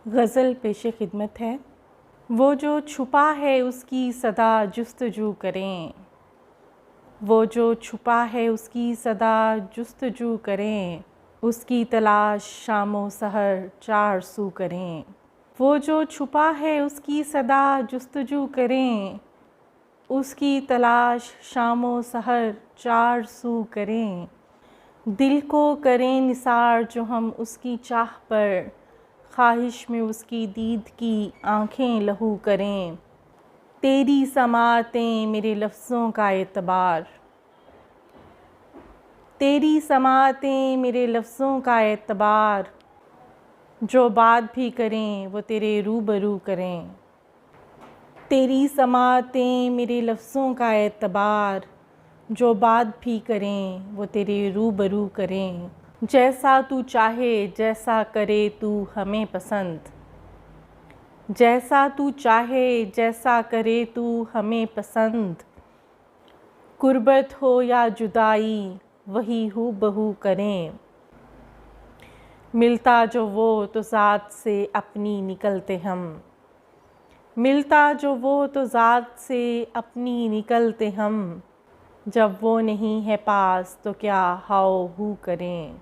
गज़ल पेशे खिदमत है। वो जो छुपा है उसकी सदा जुस्तजू करें, वो जो छुपा है उसकी सदा जुस्तजू करें, उसकी तलाश शामो सहर चार सू करें। वो जो छुपा है उसकी सदा जुस्तजू करें, उसकी तलाश शामो सहर चार सू करें। दिल को करें निसार जो हम उसकी चाह पर, ख्वाहिश में उसकी दीद की आँखें लहू करें। तेरी समातें मेरे लफ्ज़ों का एतबार, तेरी समातें मेरे लफ्ज़ों का एतबार, जो बात भी करें वो तेरे रूबरू करें। तेरी समातें मेरे लफ्ज़ों का एतबार, जो बात भी करें वो तेरे रूबरू करें। जैसा तू चाहे जैसा करे तू हमें पसंद, जैसा तू चाहे जैसा करे तू हमें पसंद। गुर्बत हो या जुदाई वही हूबहू करें, मिलता जो वो तो ज़ात से अपनी निकलते हम, मिलता जो वो तो ज़ात से अपनी निकलते हम। जब वो नहीं है पास तो क्या हाओ हू करें,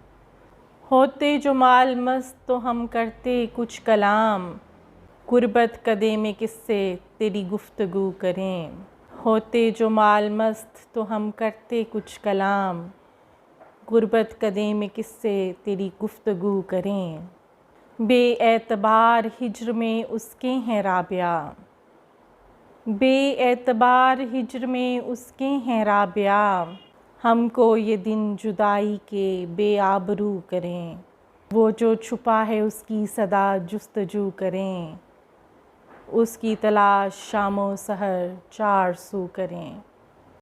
होते जो माल मस्त तो हम करते कुछ कलाम। गुर्बत कदे में किससे तेरी गुफ्तगू करें, होते जो माल मस्त तो हम करते कुछ कलाम। गुर्बत कदे में किससे तेरी गुफ्तगू करें। बेएतबार हिज्र में उसके हैं राबिया, बेएतबार हिज्र में उसके हैं राबिया। हमको ये दिन जुदाई के बेआबरू करें, वो जो छुपा है उसकी सदा जुस्तजू करें, उसकी तलाश शामो सहर चार सू करें।